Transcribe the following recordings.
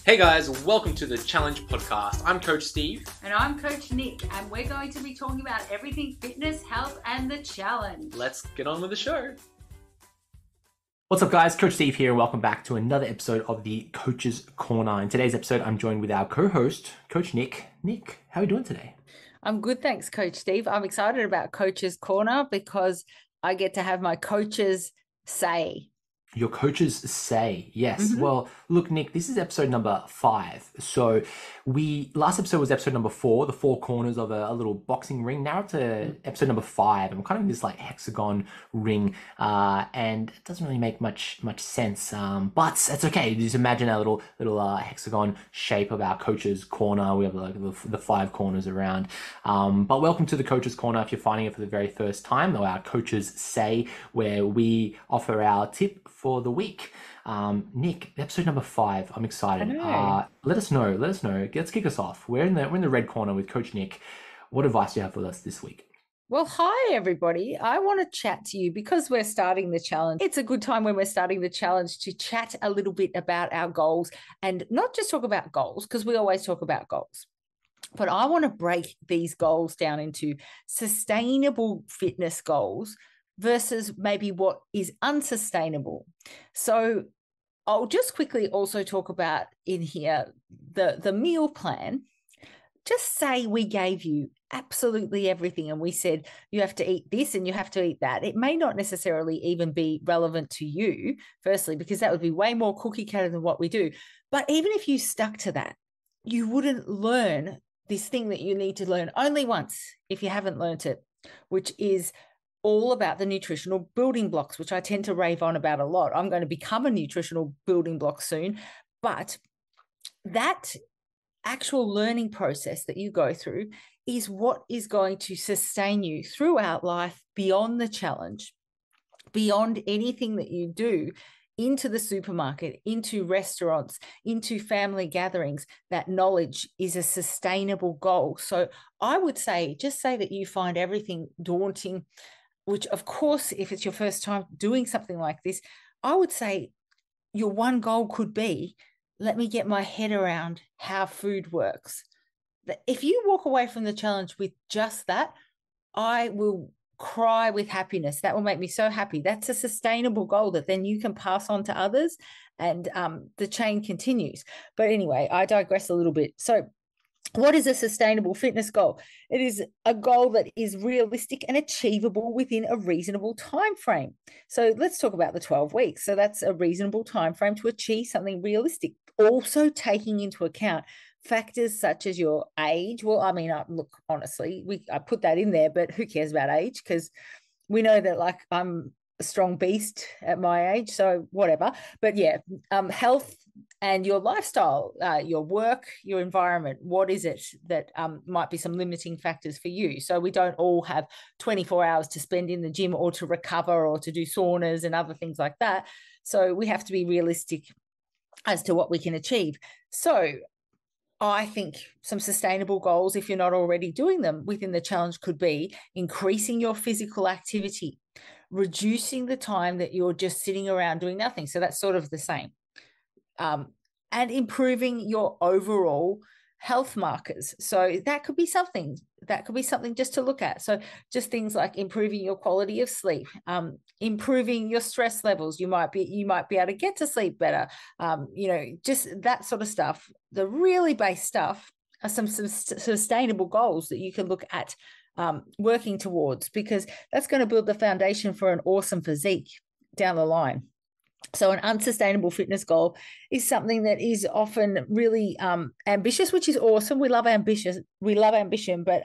Hey guys, welcome to the Challenge Podcast. I'm Coach Steve. And I'm Coach Nick, and we're going to be talking about everything fitness, health, and the challenge. Let's get on with the show. What's up guys, Coach Steve here. Welcome back to another episode of the Coach's Corner. In today's episode, I'm joined with our co-host, Coach Nick. Nick, how are you doing today? I'm good, thanks, Coach Steve. I'm excited about Coach's Corner because I get to have my coaches say. Your coaches say, yes. Well, look, Nick, this is episode number 5. So last episode was episode number 4, the 4 corners of a little boxing ring. Now it's episode number 5, and we're kind of in this like hexagon ring, and it doesn't really make much sense. But it's okay. Just imagine our little hexagon shape of our coaches' corner. We have like the 5 corners around. But welcome to the Coaches' Corner. If you're finding it for the very first time, or our coaches say, where we offer our tip for the week. Nick, episode number 5. I'm excited. Let us know. Let's kick us off. We're in the red corner with Coach Nick. What advice do you have for us this week? Well, hi, everybody. I want to chat to you because we're starting the challenge. It's a good time when we're starting the challenge to chat a little bit about our goals, and not just talk about goals, because we always talk about goals. But I want to break these goals down into sustainable fitness goals versus maybe what is unsustainable. So I'll just quickly also talk about in here the meal plan. Just say we gave you absolutely everything and we said you have to eat this and you have to eat that. It may not necessarily even be relevant to you, firstly, because that would be way more cookie cutter than what we do. But even if you stuck to that, you wouldn't learn this thing that you need to learn only once if you haven't learned it, which is all about the nutritional building blocks, which I tend to rave on about a lot. I'm going to become a nutritional building block soon, but that actual learning process that you go through is what is going to sustain you throughout life, beyond the challenge, beyond anything that you do, into the supermarket, into restaurants, into family gatherings. That knowledge is a sustainable goal. So I would say, just say that you find everything daunting, which of course, if it's your first time doing something like this, I would say your one goal could be, let me get my head around how food works. If you walk away from the challenge with just that, I will cry with happiness. That will make me so happy. That's a sustainable goal that then you can pass on to others, and the chain continues. But anyway, I digress a little bit. So what is a sustainable fitness goal? It is a goal that is realistic and achievable within a reasonable time frame. So let's talk about the 12 weeks. So that's a reasonable time frame to achieve something realistic, also taking into account factors such as your age. Well, I mean, look, honestly, I put that in there, but who cares about age? Because we know that, like, I'm a strong beast at my age, so whatever. But yeah, health and your lifestyle, your work, your environment. What is it that might be some limiting factors for you? So we don't all have 24 hours to spend in the gym or to recover or to do saunas and other things like that. So we have to be realistic as to what we can achieve. So I think some sustainable goals, if you're not already doing them within the challenge, could be increasing your physical activity, reducing the time that you're just sitting around doing nothing. So that's sort of the same. And improving your overall health markers. So that could be something just to look at. So just things like improving your quality of sleep, improving your stress levels. You might be able to get to sleep better. Just that sort of stuff. The really base stuff are some sustainable goals that you can look at working towards, because that's going to build the foundation for an awesome physique down the line. So an unsustainable fitness goal is something that is often really ambitious, which is awesome. We love ambition, but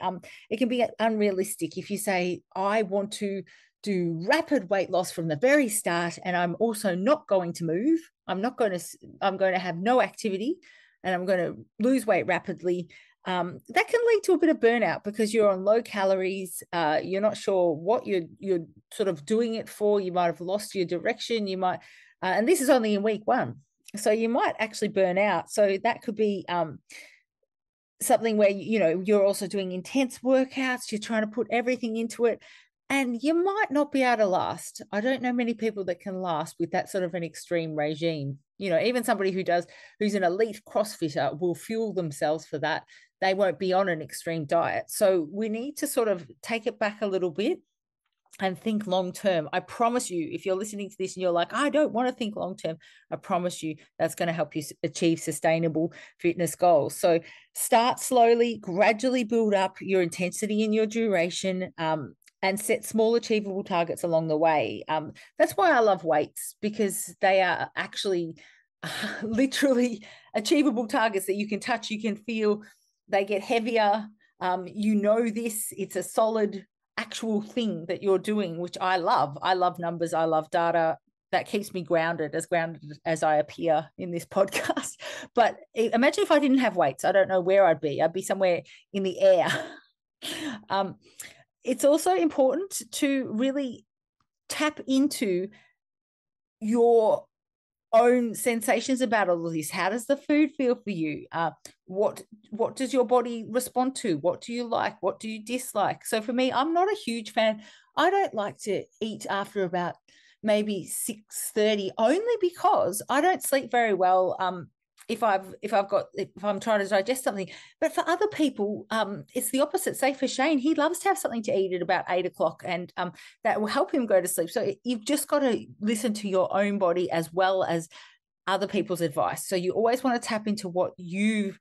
it can be unrealistic. If you say, I want to do rapid weight loss from the very start, and I'm also not going to move, I'm going to have no activity, and I'm going to lose weight rapidly, that can lead to a bit of burnout, because you're on low calories. You're not sure what you're sort of doing it for. You might have lost your direction. You might, and this is only in week 1, so you might actually burn out. So that could be something where you're also doing intense workouts. You're trying to put everything into it. And you might not be able to last. I don't know many people that can last with that sort of an extreme regime. Even somebody who's an elite CrossFitter will fuel themselves for that. They won't be on an extreme diet. So we need to sort of take it back a little bit and think long term. I promise you, if you're listening to this and you're like, I don't want to think long term, I promise you that's going to help you achieve sustainable fitness goals. So start slowly, gradually build up your intensity and your duration, and set small achievable targets along the way. That's why I love weights, because they are actually literally achievable targets that you can touch, you can feel. They get heavier. This, it's a solid actual thing that you're doing, which I love. I love numbers. I love data. That keeps me grounded as I appear in this podcast. But imagine if I didn't have weights. I don't know where I'd be. I'd be somewhere in the air. It's also important to really tap into your own sensations about all of this. How does the food feel for you? What does your body respond to? What do you like? What do you dislike? So for me, I'm not a huge fan. I don't like to eat after about maybe 6:30, only because I don't sleep very well. If I'm trying to digest something. But for other people, it's the opposite. Say for Shane, he loves to have something to eat at about 8 o'clock, and that will help him go to sleep. So you've just got to listen to your own body as well as other people's advice. So you always want to tap into what you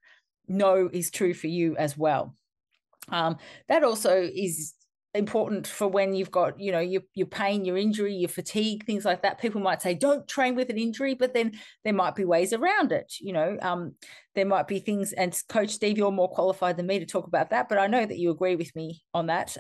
know is true for you as well. That also is important for when you've got, your pain, your injury, your fatigue, things like that. People might say, don't train with an injury, but then there might be ways around it. There might be things, and Coach Steve, you're more qualified than me to talk about that, but I know that you agree with me on that.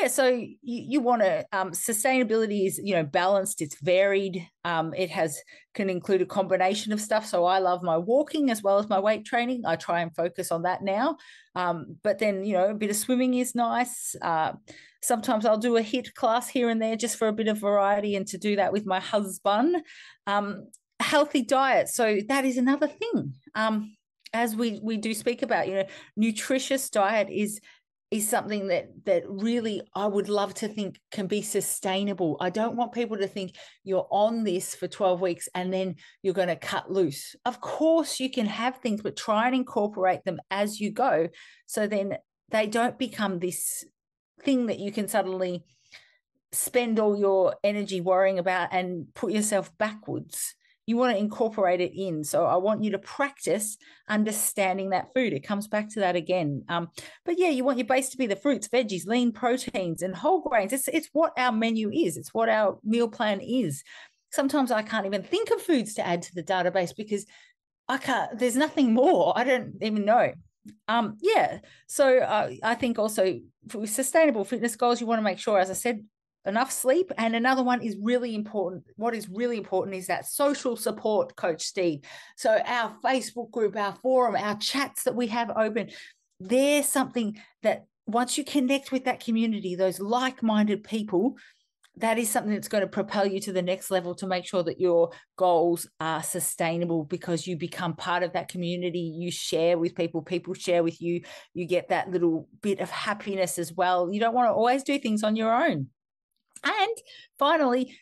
So you want to, sustainability is, balanced, it's varied. It can include a combination of stuff. So I love my walking as well as my weight training. I try and focus on that now. But then, a bit of swimming is nice. Sometimes I'll do a HIIT class here and there just for a bit of variety, and to do that with my husband. Healthy diet. So that is another thing. As we do speak about, nutritious diet is something that really I would love to think can be sustainable. I don't want people to think you're on this for 12 weeks and then you're going to cut loose. Of course you can have things, but try and incorporate them as you go, so then they don't become this thing that you can suddenly spend all your energy worrying about and put yourself backwards. You want to incorporate it in. So I want you to practice understanding that food. It comes back to that again. But yeah, you want your base to be the fruits, veggies, lean proteins, and whole grains. It's what our menu is. It's what our meal plan is. Sometimes I can't even think of foods to add to the database because there's nothing more. I don't even know. So I think also for sustainable fitness goals, you want to make sure, as I said, enough sleep. And another one is really important. What is really important is that social support, Coach Steve. So our Facebook group, our forum, our chats that we have open, there's something that once you connect with that community, those like-minded people, that is something that's going to propel you to the next level to make sure that your goals are sustainable, because you become part of that community. You share with people, people share with you. You get that little bit of happiness as well. You don't want to always do things on your own. And finally,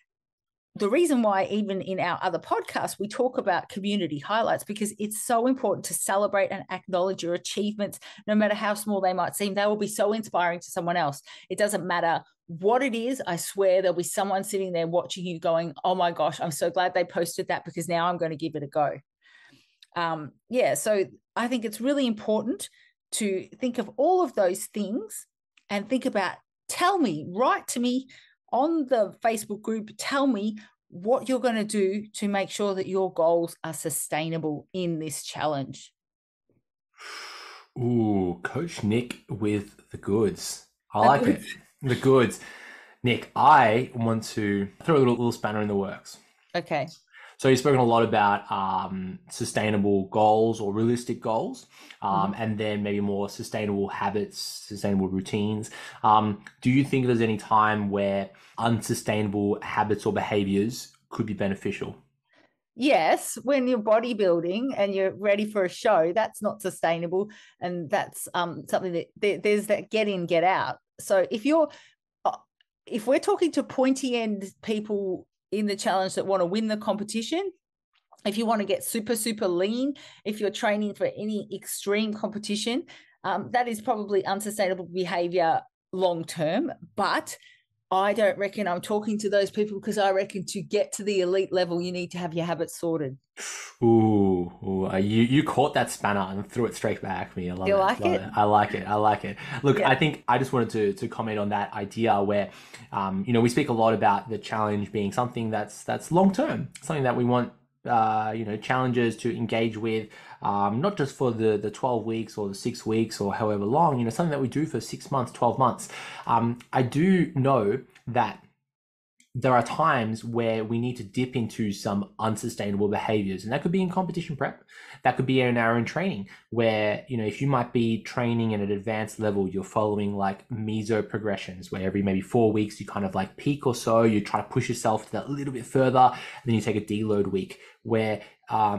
the reason why even in our other podcasts, we talk about community highlights, because it's so important to celebrate and acknowledge your achievements, no matter how small they might seem. They will be so inspiring to someone else. It doesn't matter what it is. I swear there'll be someone sitting there watching you going, oh my gosh, I'm so glad they posted that, because now I'm going to give it a go. So I think it's really important to think of all of those things and think about, write to me on the Facebook group, tell me what you're going to do to make sure that your goals are sustainable in this challenge. Ooh, Coach Nick with the goods. I like it. The goods. Nick, I want to throw a little spanner in the works. Okay. So you've spoken a lot about sustainable goals or realistic goals, and then maybe more sustainable habits, sustainable routines. Do you think there's any time where unsustainable habits or behaviors could be beneficial? Yes, when you're bodybuilding and you're ready for a show, that's not sustainable. And that's something that there's that get in, get out. So if you're if we're talking to pointy end people in the challenge that want to win the competition, if you want to get super, super lean, if you're training for any extreme competition, that is probably unsustainable behavior long term. But I don't reckon I'm talking to those people, because I reckon to get to the elite level, you need to have your habits sorted. Ooh, you caught that spanner and threw it straight back at me. I love You it. like Love it? it. I like it. I like it. Look, Yeah. I think I just wanted to comment on that idea where, we speak a lot about the challenge being something that's long term, something that we want, challengers to engage with, not just for the 12 weeks or the 6 weeks or however long, something that we do for 6 months, 12 months. I do know that there are times where we need to dip into some unsustainable behaviors, and that could be in competition prep, that could be in our own training, where if you might be training at an advanced level, you're following like meso progressions, where every maybe 4 weeks you kind of like peak or so, you try to push yourself to that a little bit further, and then you take a deload week, where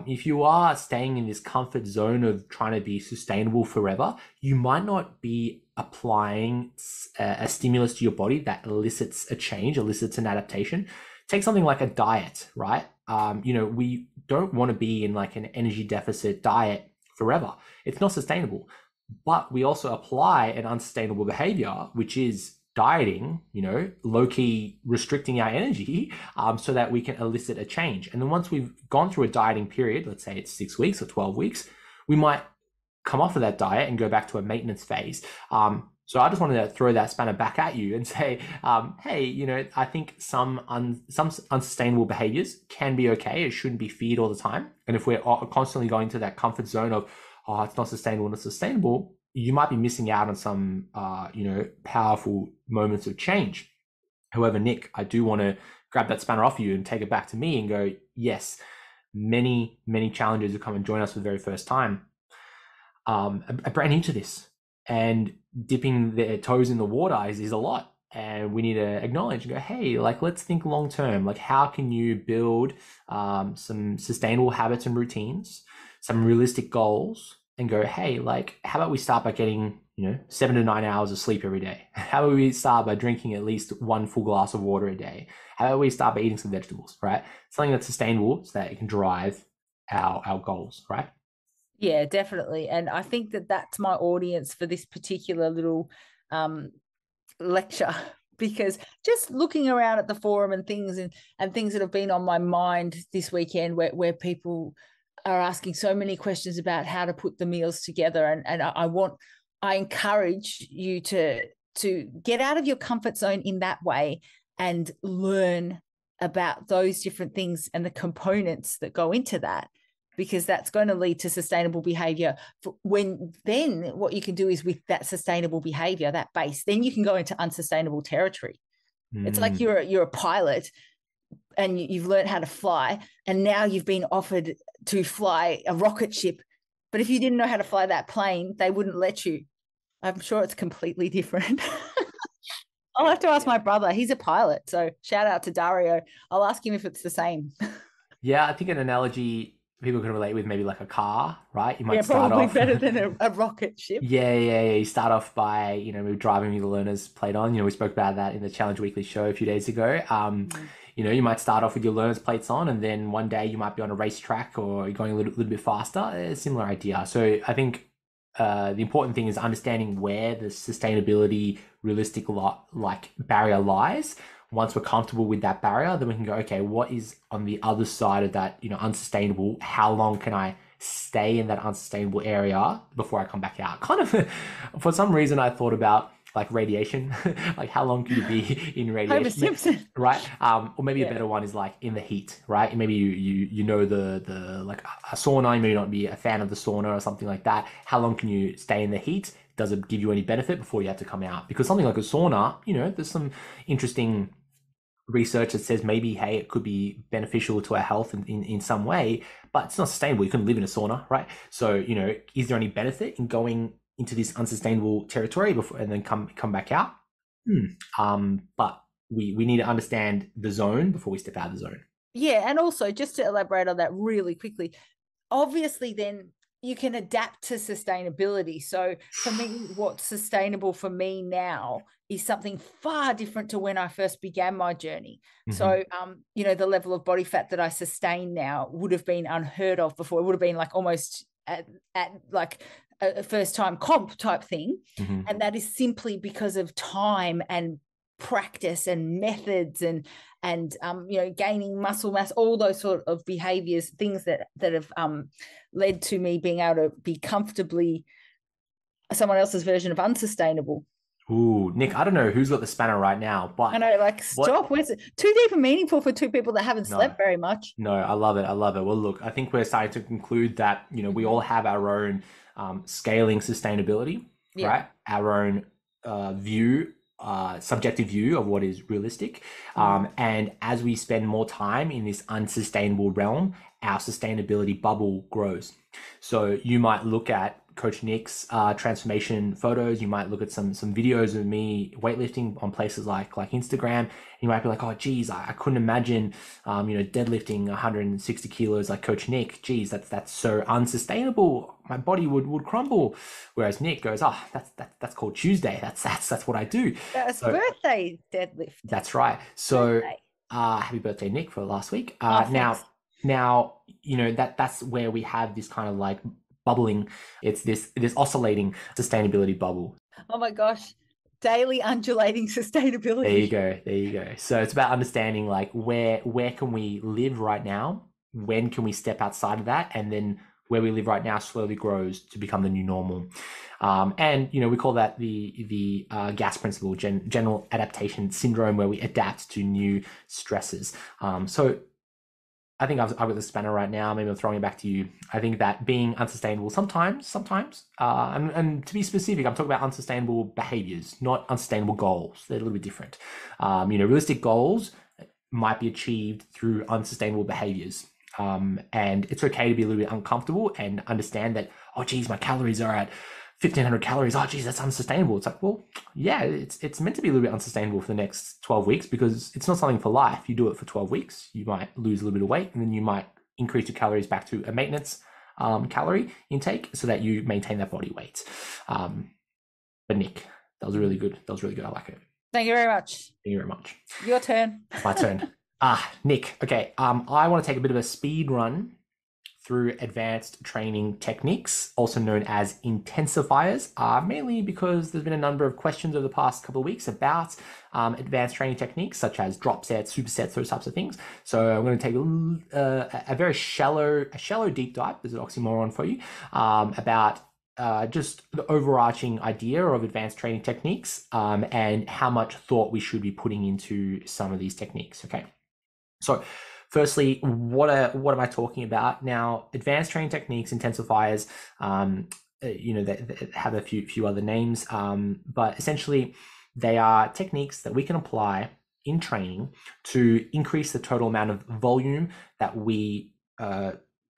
if you are staying in this comfort zone of trying to be sustainable forever, you might not be applying a stimulus to your body that elicits a change, elicits an adaptation. Take something like a diet, right? We don't want to be in like an energy deficit diet forever. It's not sustainable. But we also apply an unsustainable behavior, which is dieting, low-key restricting our energy, so that we can elicit a change. And then once we've gone through a dieting period, let's say it's 6 weeks or 12 weeks, we might come off of that diet and go back to a maintenance phase. So I just wanted to throw that spanner back at you and say, hey, I think some unsustainable behaviors can be okay. It shouldn't be feared all the time. And if we're constantly going to that comfort zone of, oh, it's not sustainable, you might be missing out on some, powerful moments of change. However, Nick, I do want to grab that spanner off you and take it back to me and go, yes, many, many challengers who come and join us for the very first time are brand new to this, and dipping their toes in the water is a lot. And we need to acknowledge and go, hey, like, let's think long term. Like, how can you build some sustainable habits and routines, some realistic goals, and go, hey, like, how about we start by getting 7 to 9 hours of sleep every day? How about we start by drinking at least 1 full glass of water a day? How about we start by eating some vegetables, right? Something that's sustainable so that it can drive our goals, right? Yeah, definitely. And I think that that's my audience for this particular little lecture, because just looking around at the forum and things that have been on my mind this weekend, where people are asking so many questions about how to put the meals together. And I encourage you to get out of your comfort zone in that way and learn about those different things and the components that go into that, because that's going to lead to sustainable behavior. Then what you can do is, with that sustainable behavior, that base, then you can go into unsustainable territory. It's like you're a pilot and you've learned how to fly, and now you've been offered to fly a rocket ship. But if you didn't know how to fly that plane, they wouldn't let you. I'm sure it's completely different. I'll have to ask my brother. He's a pilot. So shout out to Dario. I'll ask him if it's the same. Yeah, I think an analogy people can relate with, maybe like a car, right? You might start probably off better than a rocket ship. Yeah. You start off by, maybe driving with the learner's plate on. We spoke about that in the Challenge Weekly show a few days ago. You might start off with your learner's plates on, and then one day you might be on a racetrack or you're going a little bit faster. A similar idea. So I think the important thing is understanding where the sustainability realistic barrier lies. Once we're comfortable with that barrier, then we can go, okay, what is on the other side of that, unsustainable? How long can I stay in that unsustainable area before I come back out? Kind of, for some reason, I thought about like radiation, like how long can you be in radiation? Homer Simpson. Right? Or maybe a better one is like in the heat, right? Maybe you the like a sauna, you may not be a fan of the sauna or something like that. How long can you stay in the heat? Does it give you any benefit before you have to come out? Because something like a sauna, there's some interesting research that says maybe, hey, it could be beneficial to our health in some way, but it's not sustainable. You couldn't live in a sauna, right? So, is there any benefit in going into this unsustainable territory before and then come back out? But we need to understand the zone before we step out of the zone. Yeah, and also just to elaborate on that really quickly, obviously then you can adapt to sustainability. So for me, what's sustainable for me now is something far different to when I first began my journey. Mhm. So, the level of body fat that I sustain now would have been unheard of before. It would have been like almost at like a first time comp type thing. Mhm. And that is simply because of time and practice and methods and gaining muscle mass, all those sort of behaviors, things that have led to me being able to be comfortably someone else's version of unsustainable. Ooh, Nick, I don't know who's got the spanner right now, but I know, like, stop. Where's it? Too deep and meaningful for two people that haven't slept very much. No, I love it. I love it. Well, look, I think we're starting to conclude that, we all have our own scaling sustainability, right? Our own subjective view of what is realistic. And as we spend more time in this unsustainable realm, our sustainability bubble grows. So you might look at Coach Nick's transformation photos. You might look at some videos of me weightlifting on places like Instagram. You might be like, oh, geez, I couldn't imagine, deadlifting 160 kilos like Coach Nick. Geez, that's so unsustainable. My body would crumble. Whereas Nick goes, oh, that's called Tuesday. That's what I do. That's birthday deadlift. That's right. So happy birthday, Nick, for last week. Thanks. Now, that's where we have this kind of like bubbling. It's this oscillating sustainability bubble. Oh my gosh. Daily undulating sustainability. There you go. So it's about understanding like where can we live right now? When can we step outside of that? And then where we live right now slowly grows to become the new normal. And we call that the GAS principle, general adaptation syndrome, where we adapt to new stresses. So I think I've got the spanner right now. Maybe I'm throwing it back to you. I think that being unsustainable sometimes, and to be specific, I'm talking about unsustainable behaviors, not unsustainable goals. They're a little bit different. Realistic goals might be achieved through unsustainable behaviors. And it's okay to be a little bit uncomfortable and understand that, oh, geez, my calories are at 1,500 calories. Oh, geez, that's unsustainable. It's like, well, yeah, it's meant to be a little bit unsustainable for the next 12 weeks because it's not something for life. You do it for 12 weeks, you might lose a little bit of weight, and then you might increase your calories back to a maintenance calorie intake so that you maintain that body weight. But Nick, that was really good. I like it. Thank you very much. Thank you very much. Your turn. My turn. Nick, okay. I want to take a bit of a speed run through advanced training techniques, also known as intensifiers, mainly because there's been a number of questions over the past couple of weeks about advanced training techniques, such as drop sets, supersets, those types of things. So I'm going to take a very shallow deep dive, there's an oxymoron for you, about just the overarching idea of advanced training techniques and how much thought we should be putting into some of these techniques, okay? So firstly, what am I talking about? Now, advanced training techniques, intensifiers, they have a few other names, but essentially they are techniques that we can apply in training to increase the total amount of volume that we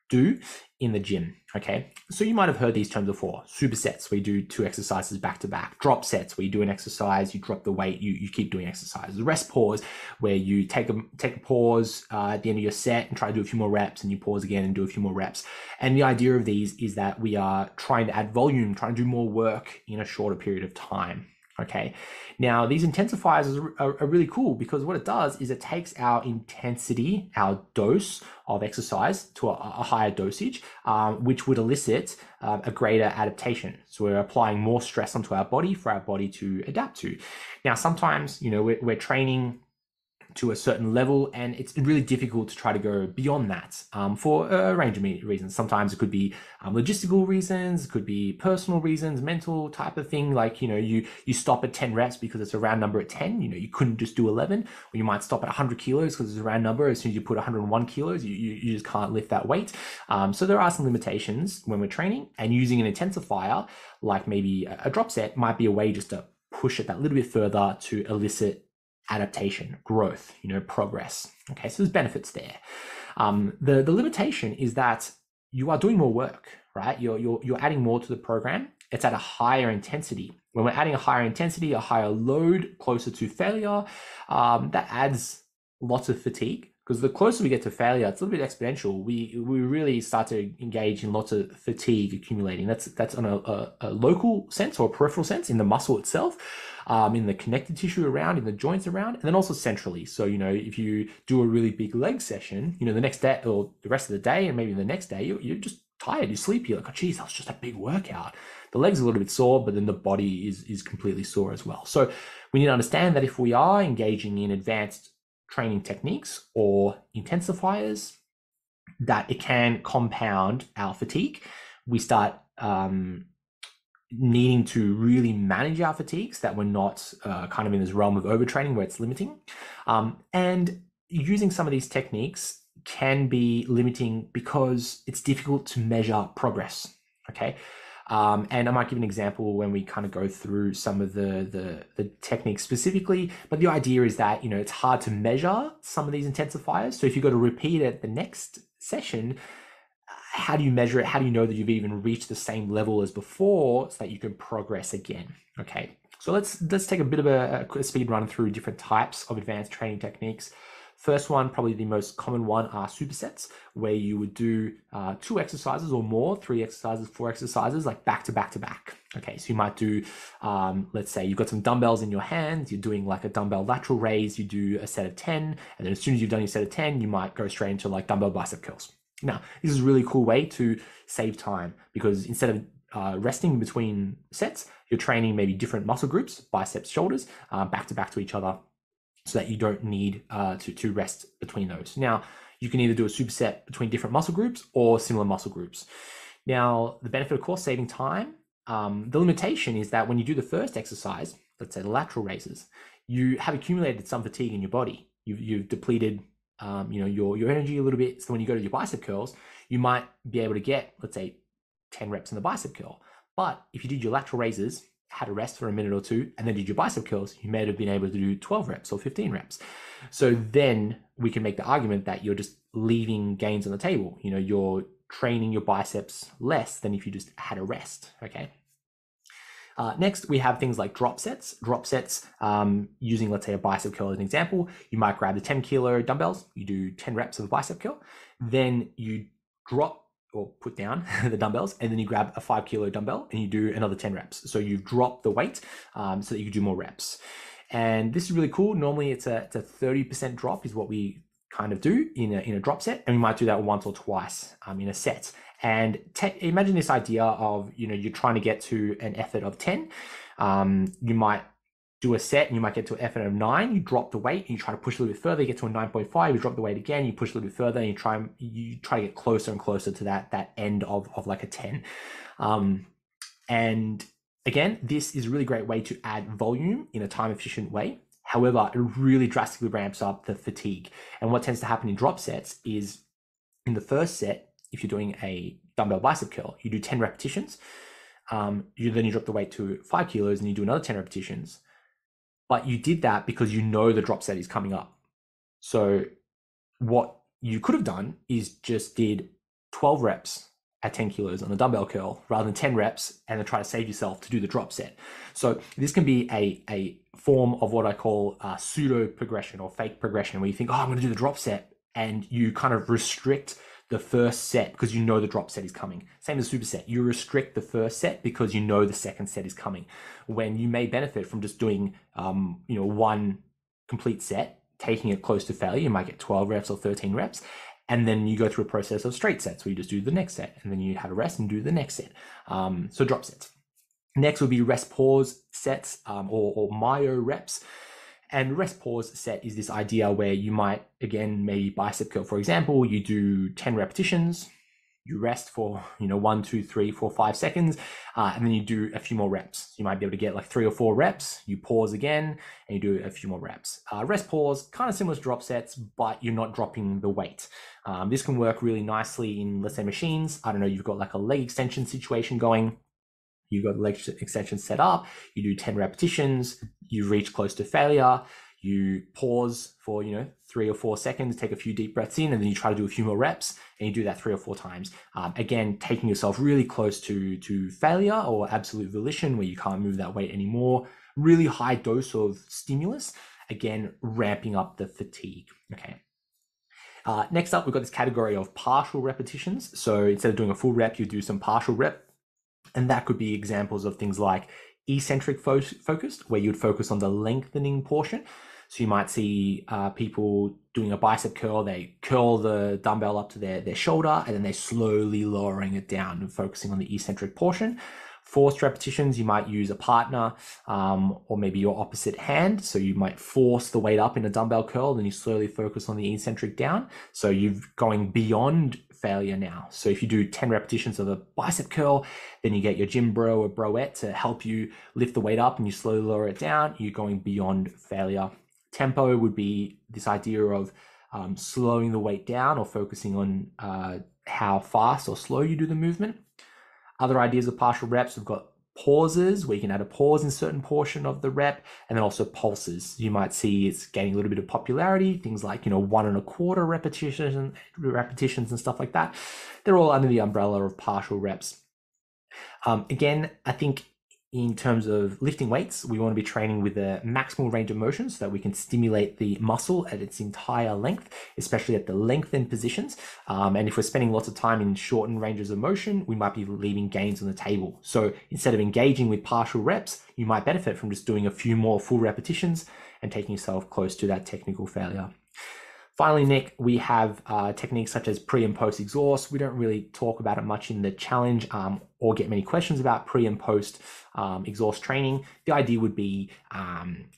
do in the gym. Okay, so you might have heard these terms before. Supersets, where you do 2 exercises back to back. Drop sets, where you do an exercise, you drop the weight, you keep doing exercises. Rest pause, where you take a pause at the end of your set and try to do a few more reps, and you pause again and do a few more reps. And the idea of these is that we are trying to add volume, trying to do more work in a shorter period of time. Okay, now these intensifiers are really cool because what it does is it takes our intensity, our dose of exercise to a higher dosage, which would elicit a greater adaptation. So we're applying more stress onto our body for our body to adapt to. Now, sometimes, we're training to a certain level, and it's really difficult to try to go beyond that for a range of reasons. Sometimes it could be logistical reasons, it could be personal reasons, mental type of thing. Like, you stop at 10 reps because it's a round number at 10. You couldn't just do 11, or you might stop at 100 kilos because it's a round number. As soon as you put 101 kilos, you just can't lift that weight. So there are some limitations when we're training, and using an intensifier, like maybe a drop set, might be a way just to push it that little bit further to elicit adaptation, growth, progress. Okay, so there's benefits there. The limitation is that you are doing more work, right? You're adding more to the program. It's at a higher intensity. When we're adding a higher intensity, a higher load, closer to failure, that adds lots of fatigue, because the closer we get to failure, it's a little bit exponential. We really start to engage in lots of fatigue accumulating. That's on a local sense or a peripheral sense in the muscle itself, in the connective tissue around, in the joints around, and then also centrally. So, if you do a really big leg session, the next day or the rest of the day, and maybe the next day, you're just tired, you're sleepy, you're like, oh, geez, that was just a big workout. The leg's a little bit sore, but then the body is completely sore as well. So we need to understand that if we are engaging in advanced training techniques or intensifiers, that it can compound our fatigue. We start needing to really manage our fatigues, that we're not kind of in this realm of overtraining where it's limiting. And using some of these techniques can be limiting because it's difficult to measure progress. Okay. And I might give an example when we kind of go through some of the techniques specifically, but the idea is that, it's hard to measure some of these intensifiers. So if you go to repeat it the next session, how do you measure it? How do you know that you've even reached the same level as before so that you can progress again? Okay. So let's take a bit of a speed run through different types of advanced training techniques. First one, probably the most common one, are supersets, where you would do 2 exercises or more, 3 exercises, 4 exercises, like back to back to back. Okay, so you might do, let's say you've got some dumbbells in your hands, you're doing like a dumbbell lateral raise, you do a set of 10, and then as soon as you've done your set of 10, you might go straight into like dumbbell bicep curls. Now, this is a really cool way to save time, because instead of resting between sets, you're training maybe different muscle groups, biceps, shoulders, back to back to each other, so that you don't need to rest between those. Now, you can either do a superset between different muscle groups or similar muscle groups. Now, the benefit, of course, saving time. The limitation is that when you do the first exercise, let's say the lateral raises, you have accumulated some fatigue in your body. You've depleted your energy a little bit. So when you go to your bicep curls, you might be able to get, let's say, 10 reps in the bicep curl. But if you did your lateral raises, had a rest for a minute or two, and then did your bicep curls, you may have been able to do 12 reps or 15 reps. So then we can make the argument that you're just leaving gains on the table. You're training your biceps less than if you just had a rest. Okay. Next, we have things like drop sets. Drop sets, using, let's say, a bicep curl as an example, you might grab the 10 kilo dumbbells, you do 10 reps of a bicep curl, then you drop or put down the dumbbells, and then you grab a 5 kilo dumbbell and you do another 10 reps. So you've dropped the weight so that you can do more reps. And this is really cool. Normally it's a 30% drop is what we kind of do in a drop set, and we might do that once or twice in a set. And imagine this idea of, you're trying to get to an effort of 10. You might do a set and you might get to an effort of 9, you drop the weight and you try to push a little bit further, you get to a 9.5, you drop the weight again, you push a little bit further, and you try to get closer and closer to that end of like a 10. And again, this is a really great way to add volume in a time efficient way. However, it really drastically ramps up the fatigue. And what tends to happen in drop sets is, in the first set, if you're doing a dumbbell bicep curl, you do 10 repetitions. Then you drop the weight to 5 kilos and you do another 10 repetitions. But you did that because the drop set is coming up. So what you could have done is just did 12 reps at 10 kilos on a dumbbell curl rather than 10 reps, and then try to save yourself to do the drop set. So this can be a form of what I call pseudo progression or fake progression, where you think, I'm going to do the drop set, and you kind of restrict the first set because the drop set is coming. Same as superset. You restrict the first set because the second set is coming, when you may benefit from just doing one complete set, taking it close to failure. You might get 12 reps or 13 reps, and then you go through a process of straight sets where you just do the next set, and then you have a rest and do the next set. So drop sets. Next would be rest pause sets, or myo reps. And rest pause set is this idea where you might, again, maybe bicep curl, for example, you do 10 repetitions, you rest for 1, 2, 3, 4, 5 seconds, and then you do a few more reps. You might be able to get like 3 or 4 reps, you pause again, and you do a few more reps. Rest pause, kind of similar to drop sets, but you're not dropping the weight. This can work really nicely in, let's say, machines. I don't know, you've got like a leg extension situation going. You've got the leg extension set up, you do 10 repetitions, you reach close to failure, you pause for 3 or 4 seconds, take a few deep breaths in, and then you try to do a few more reps, and you do that 3 or 4 times. Again, taking yourself really close to failure or absolute volition, where you can't move that weight anymore. Really high dose of stimulus, again, ramping up the fatigue. Okay. Next up, we've got this category of partial repetitions. So instead of doing a full rep, you do some partial rep. And that could be examples of things like eccentric focused, where you'd focus on the lengthening portion. So you might see people doing a bicep curl. They curl the dumbbell up to their shoulder, and then they're slowly lowering it down and focusing on the eccentric portion. Forced repetitions, you might use a partner or maybe your opposite hand. So you might force the weight up in a dumbbell curl, and you slowly focus on the eccentric down. So you're going beyond failure now. So if you do 10 repetitions of a bicep curl, then you get your gym bro or broette to help you lift the weight up, and you slowly lower it down. You're going beyond failure. Tempo would be this idea of slowing the weight down or focusing on how fast or slow you do the movement. Other ideas of partial reps, we've got pauses, where you can add a pause in a certain portion of the rep, and then also pulses. You might see it's gaining a little bit of popularity, things like, 1 1/4 repetitions and stuff like that. They're all under the umbrella of partial reps. Again, I think in terms of lifting weights, we want to be training with a maximal range of motion so that we can stimulate the muscle at its entire length, especially at the lengthened positions. And if we're spending lots of time in shortened ranges of motion, we might be leaving gains on the table. So instead of engaging with partial reps, you might benefit from just doing a few more full repetitions and taking yourself close to that technical failure. Finally, Nick, we have techniques such as pre and post exhaust. We don't really talk about it much in the challenge or get many questions about pre and post exhaust training. The idea would be,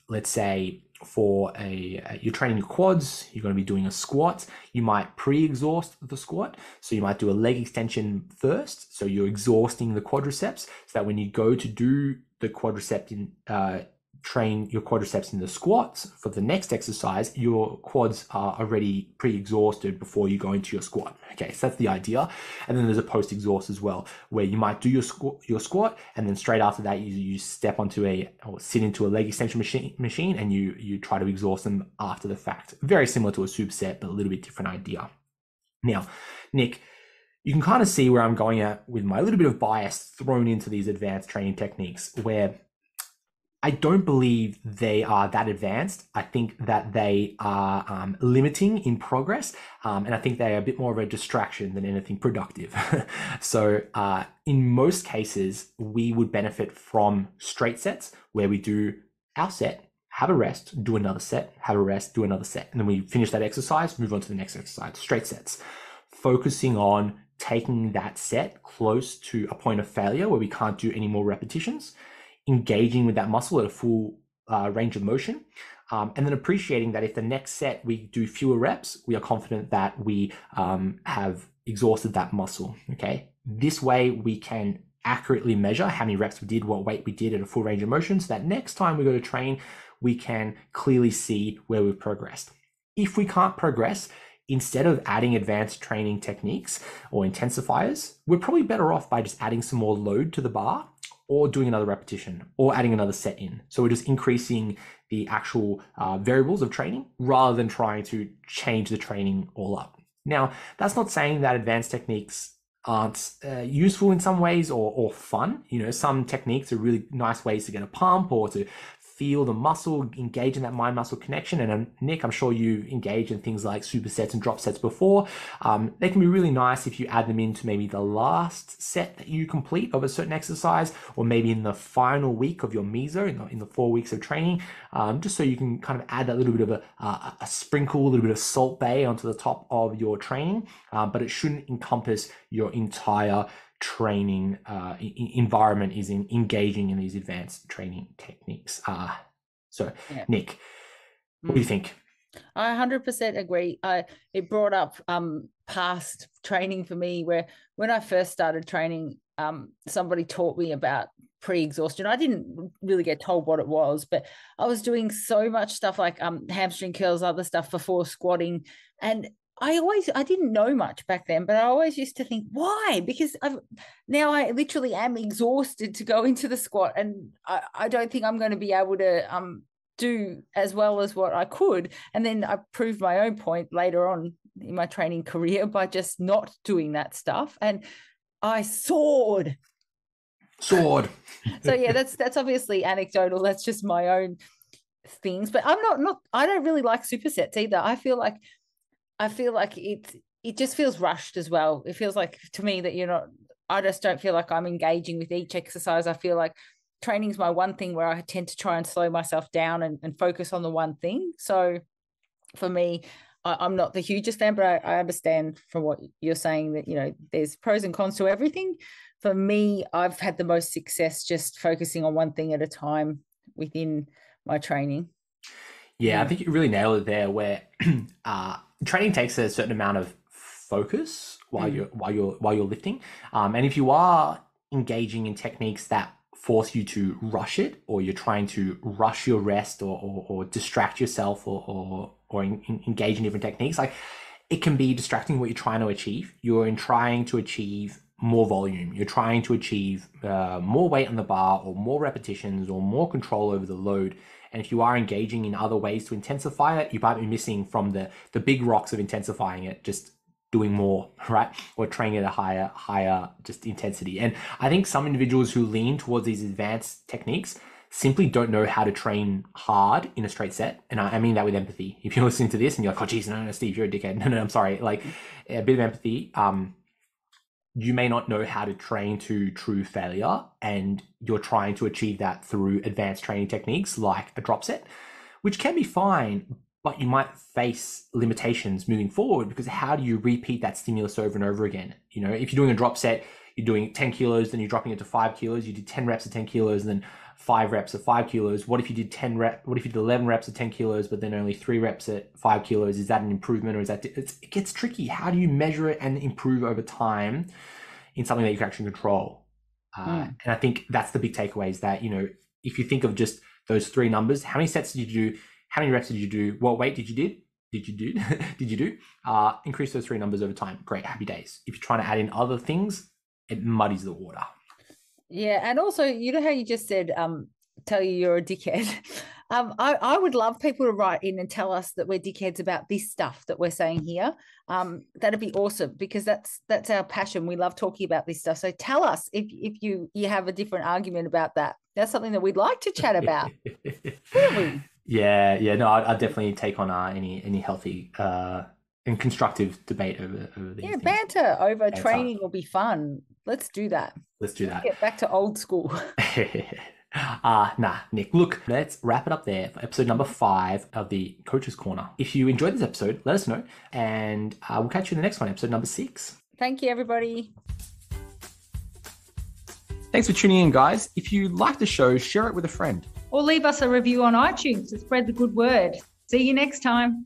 let's say for you're training your quads, you're going to be doing a squat. You might pre-exhaust the squat. So you might do a leg extension first. So you're exhausting the quadriceps so that when you go to do the quadricep train your quadriceps in the squats for the next exercise, your quads are already pre-exhausted before you go into your squat. Okay, so that's the idea. And then there's a post-exhaust as well, where you might do your squat, and then straight after that you step onto or sit into a leg extension machine, and you try to exhaust them after the fact. Very similar to a superset, but a little bit different idea. Now, Nick, you can kind of see where I'm going at with my little bit of bias thrown into these advanced training techniques, where I don't believe they are that advanced. I think that they are limiting in progress, and I think they are a bit more of a distraction than anything productive. So in most cases, we would benefit from straight sets, where we do our set, have a rest, do another set, have a rest, do another set, and then we finish that exercise, move on to the next exercise. Straight sets, focusing on taking that set close to a point of failure where we can't do any more repetitions, engaging with that muscle at a full range of motion, and then appreciating that if the next set we do fewer reps, we are confident that we have exhausted that muscle. Okay, this way we can accurately measure how many reps we did, what weight we did at a full range of motion, so that next time we go to train, we can clearly see where we've progressed. If we can't progress, instead of adding advanced training techniques or intensifiers, we're probably better off by just adding some more load to the bar, or doing another repetition, or adding another set in. So we're just increasing the actual variables of training rather than trying to change the training all up. Now, that's not saying that advanced techniques aren't useful in some ways or fun. Some techniques are really nice ways to get a pump or to feel the muscle, engage in that mind-muscle connection. And Nick, I'm sure you've engaged in things like supersets and drop sets before. They can be really nice if you add them into maybe the last set that you complete of a certain exercise, or maybe in the final week of your meso, in the 4 weeks of training, just so you can kind of add that little bit of a sprinkle, a little bit of salt bay onto the top of your training, but it shouldn't encompass your entire training environment is in engaging in these advanced training techniques. Nick, what do you think? I 100% agree. It brought up past training for me, where when I first started training, somebody taught me about pre-exhaustion. I didn't really get told what it was, but I was doing so much stuff like hamstring curls, other stuff before squatting, and I didn't know much back then, but I always used to think, why? Because now I literally am exhausted to go into the squat, and I don't think I'm going to be able to do as well as what I could. And then I proved my own point later on in my training career by just not doing that stuff, and I soared. So yeah, that's obviously anecdotal. That's just my own things, but I'm not I don't really like supersets either. I feel like I feel like it just feels rushed as well. It feels like to me that I just don't feel like I'm engaging with each exercise. I feel like training is my one thing where I tend to try and slow myself down and focus on the one thing. So for me, I'm not the hugest fan, but I understand from what you're saying that, there's pros and cons to everything. For me, I've had the most success just focusing on one thing at a time within my training. Yeah, I think you really nailed it there, where training takes a certain amount of focus while you're lifting. And if you are engaging in techniques that force you to rush it, or you're trying to rush your rest or distract yourself or engage in different techniques, like it can be distracting what you're trying to achieve. You're trying to achieve more volume. You're trying to achieve more weight on the bar or more repetitions or more control over the load. And if you are engaging in other ways to intensify it, you might be missing from the big rocks of intensifying it, just doing more, right? Or training at a higher just intensity. And I think some individuals who lean towards these advanced techniques simply don't know how to train hard in a straight set. And I mean that with empathy. If you're listening to this and you're like, oh, geez, no, Steve, you're a dickhead. No, I'm sorry. Like a bit of empathy. You may not know how to train to true failure, and you're trying to achieve that through advanced training techniques like a drop set, which can be fine, but you might face limitations moving forward, because how do you repeat that stimulus over and over again? If you're doing a drop set, you're doing 10 kilos, then you're dropping it to 5 kilos, you did 10 reps of 10 kilos, and then 5 reps of 5 kilos. What if you did 11 reps of 10 kilos, but then only 3 reps at 5 kilos? Is that an improvement, or is that, it gets tricky. How do you measure it and improve over time in something that you can actually control? And I think that's the big takeaway, is that, if you think of just those 3 numbers, how many sets did you do? How many reps did you do? What weight did you do? Increase those 3 numbers over time. Great, happy days. If you're trying to add in other things, it muddies the water. Yeah, and also, how you just said, tell you you're a dickhead. I would love people to write in and tell us that we're dickheads about this stuff that we're saying here. That'd be awesome, because that's our passion. We love talking about this stuff. So tell us if you have a different argument about that. That's something that we'd like to chat about. Really? Yeah. No, I'd definitely take on any healthy and constructive debate over these things. Banter over training will be fun. Let's do that. Let's get back to old school. Nick, look, let's wrap it up there for episode number 5 of the Coach's Corner. If you enjoyed this episode, let us know, and we'll catch you in the next one, episode number 6. Thank you, everybody. Thanks for tuning in, guys. If you like the show, share it with a friend. Or leave us a review on iTunes to spread the good word. See you next time.